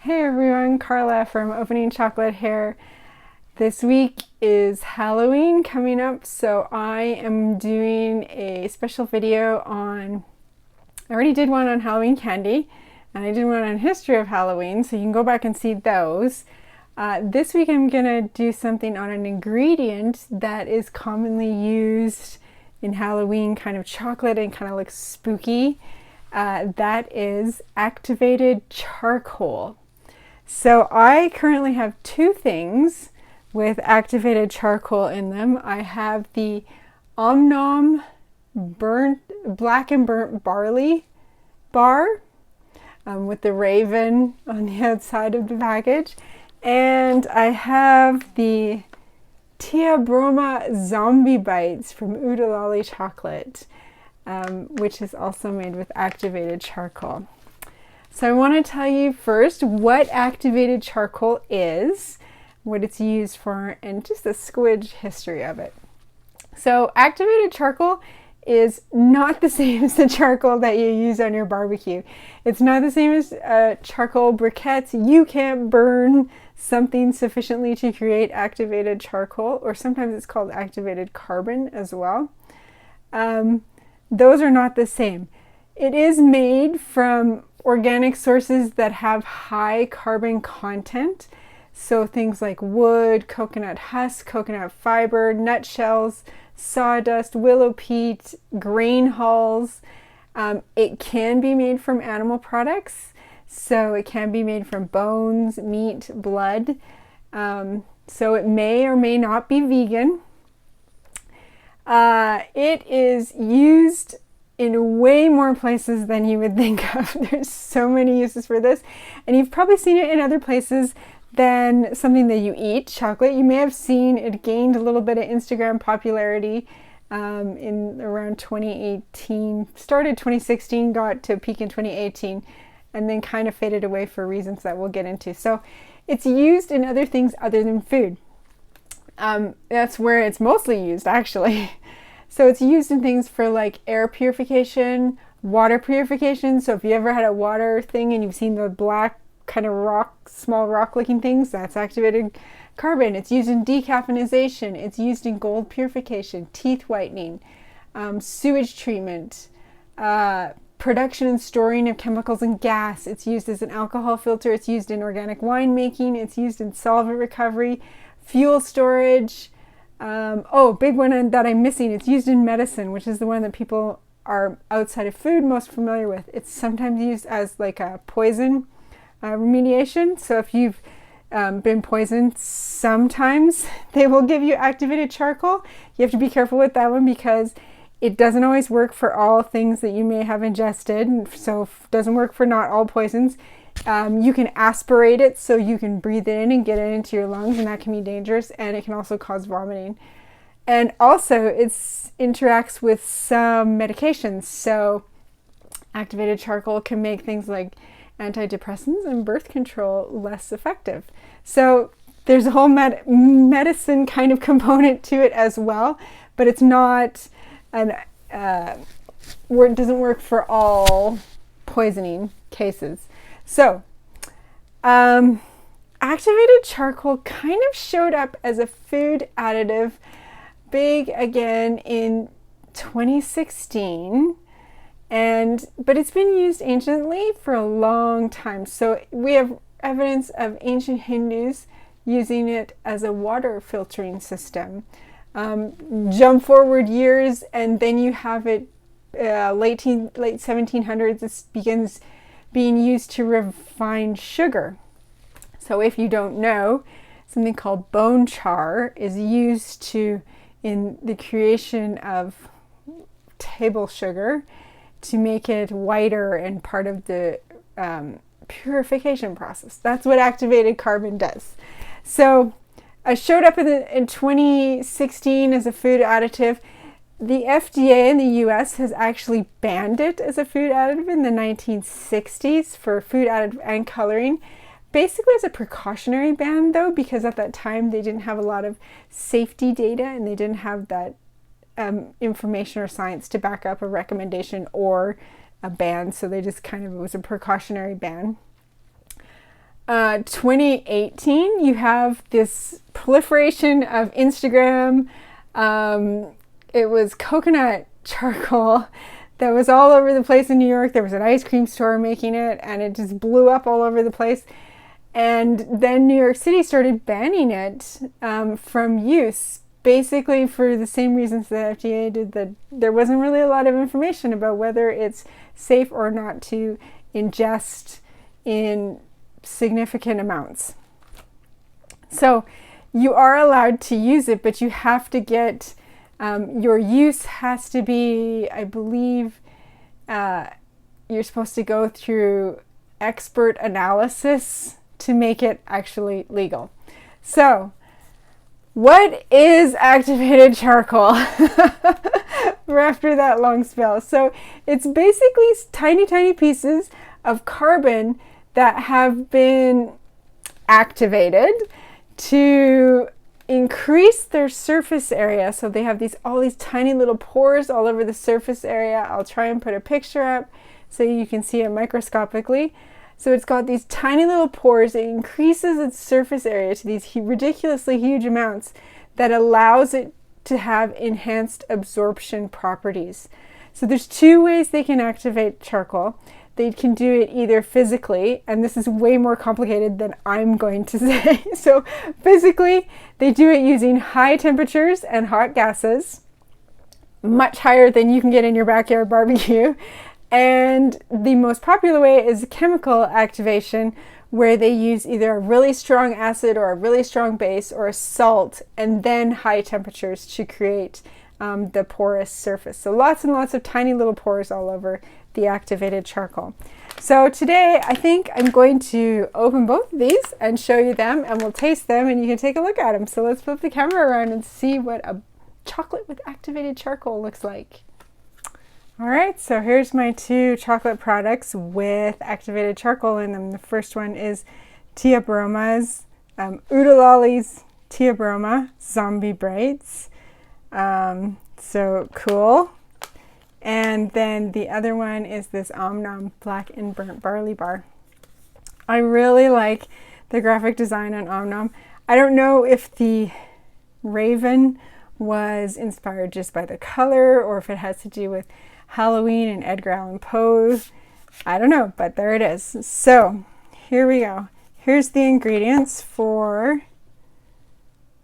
Hey everyone, Carla from Opening Chocolate here. This week is Halloween coming up, so I am doing a special video on, I already did one on Halloween candy, and I did one on history of Halloween, so you can go back and see those. This week I'm going to do something on an ingredient that is commonly used in Halloween kind of chocolate and kind of looks spooky. That is activated charcoal. So I currently have two things with activated charcoal in them. I have the Om black and burnt barley bar with the raven on the outside of the package. And I have the Tia Broma zombie bites from Oodalali chocolate, which is also made with activated charcoal. So I want to tell you first what activated charcoal is, what it's used for, and just a squidge history of it. So activated charcoal is not the same as the charcoal that you use on your barbecue. It's not the same as charcoal briquettes. You can't burn something sufficiently to create activated charcoal, or sometimes it's called activated carbon as well. Those are not the same. It is made from organic sources that have high carbon content. So things like wood, coconut husk, coconut fiber, nutshells, sawdust, willow peat, grain hulls. It can be made from animal products. So it can be made from bones, meat, blood. So it may or may not be vegan. It is used in way more places than you would think of. There's so many uses for this, and you've probably seen it in other places than something that you eat. Chocolate, you may have seen it gained a little bit of Instagram popularity in around 2018, started 2016, got to a peak in 2018, and then kind of faded away for reasons that we'll get into. So it's used in other things other than food. That's where it's mostly used, actually. So it's used in things for like air purification, water purification. So if you ever had a water thing and you've seen the black kind of rock, small rock looking things, that's activated carbon. It's used in decaffeination. It's used in gold purification, teeth whitening, sewage treatment, production and storing of chemicals and gas. It's used as an alcohol filter. It's used in organic winemaking. It's used in solvent recovery, fuel storage. Big one that I'm missing. It's used in medicine, which is the one that people are outside of food most familiar with. It's sometimes used as like a poison remediation. So if you've been poisoned, sometimes they will give you activated charcoal. You have to be careful with that one because it doesn't always work for all things that you may have ingested. So it doesn't work for not all poisons. You can aspirate it so you can breathe it in and get it into your lungs, and that can be dangerous, and it can also cause vomiting. And also it interacts with some medications. So activated charcoal can make things like antidepressants and birth control less effective. So there's a whole medicine kind of component to it as well, but it's not it doesn't work for all poisoning cases. So, activated charcoal kind of showed up as a food additive big again in 2016, but it's been used anciently for a long time. So we have evidence of ancient Hindus using it as a water filtering system. Jump forward years, and then you have it late 1700s. This begins being used to refine sugar. So if you don't know, something called bone char is used in the creation of table sugar to make it whiter and part of the purification process. That's what activated carbon does. So I showed up in 2016 as a food additive. The FDA in the US has actually banned it as a food additive in the 1960s for food additive and coloring. Basically as a precautionary ban though, because at that time they didn't have a lot of safety data and they didn't have that information or science to back up a recommendation or a ban. So they just kind of, it was a precautionary ban. 2018, you have this proliferation of Instagram. It was coconut charcoal that was all over the place in New York. There was an ice cream store making it, and it just blew up all over the place. And then New York City started banning it from use, basically for the same reasons the FDA did. That there wasn't really a lot of information about whether it's safe or not to ingest in significant amounts. So you are allowed to use it, but you have to get, your use has to be, I believe, you're supposed to go through expert analysis to make it actually legal. So what is activated charcoal? After that long spell. So it's basically tiny pieces of carbon that have been activated to increase their surface area. So they have all these tiny little pores all over the surface area. I'll try and put a picture up so you can see it microscopically. So it's got these tiny little pores. It increases its surface area to these ridiculously huge amounts that allows it to have enhanced absorption properties. So there's two ways they can activate charcoal. They can do it either physically, and this is way more complicated than I'm going to say. So physically, they do it using high temperatures and hot gases, much higher than you can get in your backyard barbecue. And the most popular way is chemical activation, where they use either a really strong acid or a really strong base or a salt, and then high temperatures to create the porous surface. So lots and lots of tiny little pores all over the activated charcoal. So today I think I'm going to open both of these and show you them, and we'll taste them and you can take a look at them. So let's flip the camera around and see what a chocolate with activated charcoal looks like. All right, so here's my two chocolate products with activated charcoal in them. The first one is Tia Broma's Oodalolly's Tia Broma Zombie Braids. So cool. And then the other one is this Om Nom Black and Burnt Barley Bar. I really like the graphic design on Om Nom. I don't know if the raven was inspired just by the color or if it has to do with Halloween and Edgar Allan Poe. I don't know, but there it is. So here we go. Here's the ingredients for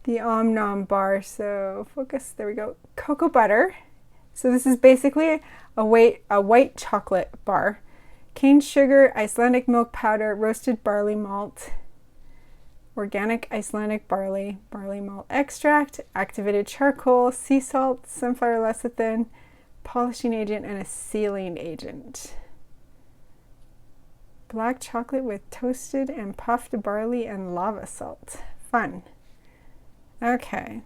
the Om Nom bar. So focus, there we go. Cocoa butter. So this is basically a white chocolate bar. Cane sugar, Icelandic milk powder, roasted barley malt, organic Icelandic barley malt extract, activated charcoal, sea salt, sunflower lecithin, polishing agent, and a sealing agent. Black chocolate with toasted and puffed barley and lava salt. Fun. Okay.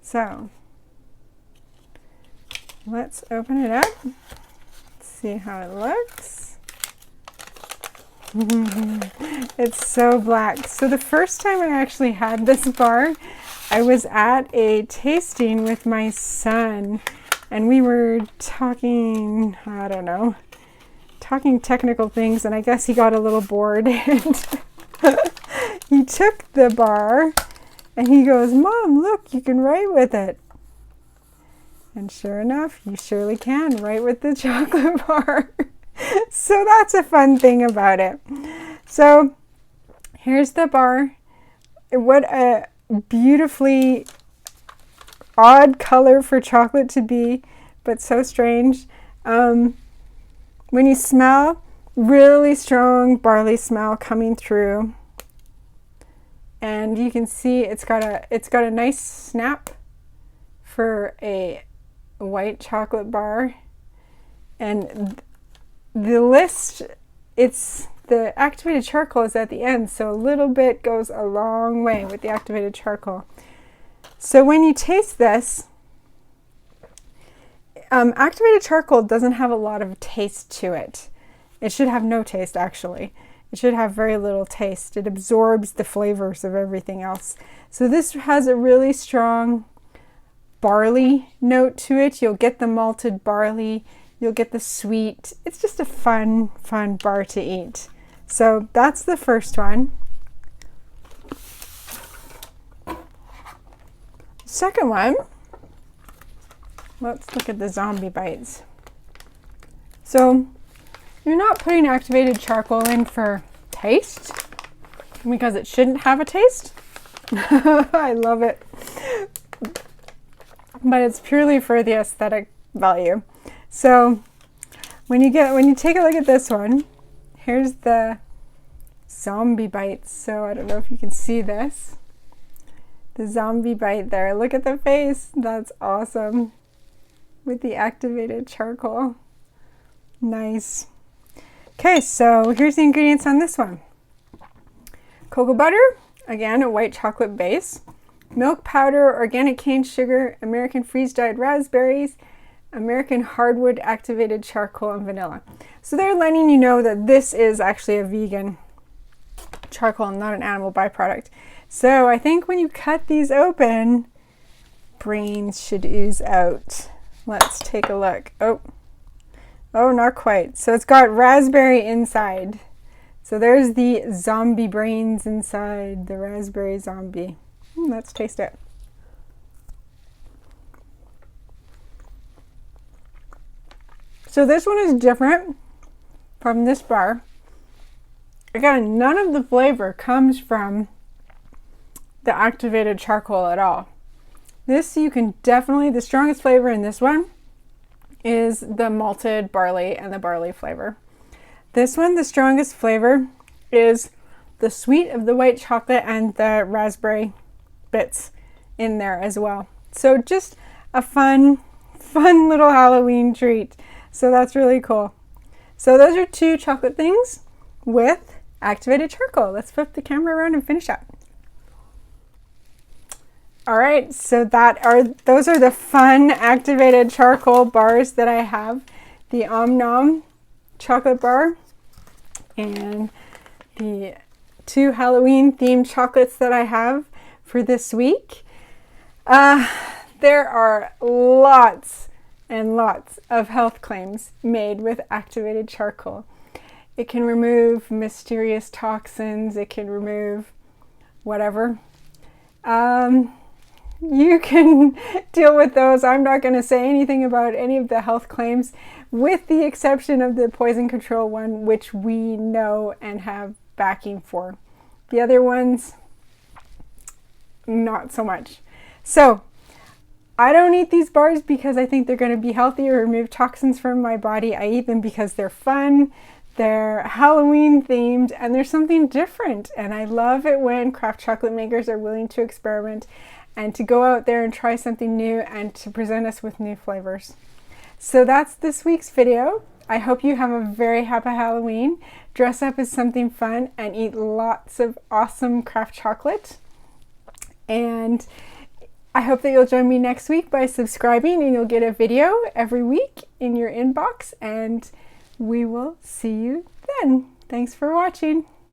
So let's open it up. See how it looks. It's so black. So the first time I actually had this bar, I was at a tasting with my son, and we were talking, I don't know, talking technical things, and I guess he got a little bored and he took the bar and he goes, "Mom, look, you can write with it." And sure enough, you surely can write with the chocolate bar. So that's a fun thing about it. So here's the bar. What a beautifully odd color for chocolate to be, but so strange. When you smell, really strong barley smell coming through. And you can see it's got a nice snap for a white chocolate bar. And the list, the activated charcoal is at the end, so a little bit goes a long way with the activated charcoal. So when you taste this, activated charcoal doesn't have a lot of taste to it. It should have no taste, actually. It should have very little taste. It absorbs the flavors of everything else. So this has a really strong barley note to it. You'll get the malted barley. You'll get the sweet. It's just a fun bar to eat. So that's the first one. Second one, let's look at the zombie bites. So you're not putting activated charcoal in for taste, because it shouldn't have a taste. I love it. But it's purely for the aesthetic value. So when you take a look at this one, here's the zombie bites. So I don't know if you can see this. The zombie bite there. Look at the face. That's awesome. With the activated charcoal. Nice. Okay, so here's the ingredients on this one. Cocoa butter, again, a white chocolate base. Milk powder, organic cane sugar, American freeze-dried raspberries, American hardwood activated charcoal, and vanilla. So they're letting you know that this is actually a vegan charcoal and not an animal byproduct. So I think when you cut these open, brains should ooze out. Let's take a look. Oh, not quite. So it's got raspberry inside. So there's the zombie brains inside, the raspberry zombie. Let's taste it. So this one is different from this bar. Again, none of the flavor comes from the activated charcoal at all. This you can definitely, the strongest flavor in this one is the malted barley and the barley flavor. This one, the strongest flavor is the sweet of the white chocolate and the raspberry bits in there as well. So just a fun little Halloween treat. So that's really cool. So those are two chocolate things with activated charcoal. Let's flip the camera around and finish up. All right, so those are the fun activated charcoal bars that I have. The Om Nom chocolate bar and the two Halloween themed chocolates that I have for this week. There are lots and lots of health claims made with activated charcoal. It can remove mysterious toxins. It can remove whatever. You can deal with those. I'm not going to say anything about any of the health claims, with the exception of the poison control one, which we know and have backing for. The other ones, not so much. So I don't eat these bars because I think they're going to be healthy or remove toxins from my body. I eat them because they're fun, they're Halloween themed, and they're something different. And I love it when craft chocolate makers are willing to experiment and to go out there and try something new and to present us with new flavors. So that's this week's video. I hope you have a very happy Halloween. Dress up as something fun and eat lots of awesome craft chocolate. And I hope that you'll join me next week by subscribing, and you'll get a video every week in your inbox, and we will see you then. Thanks for watching.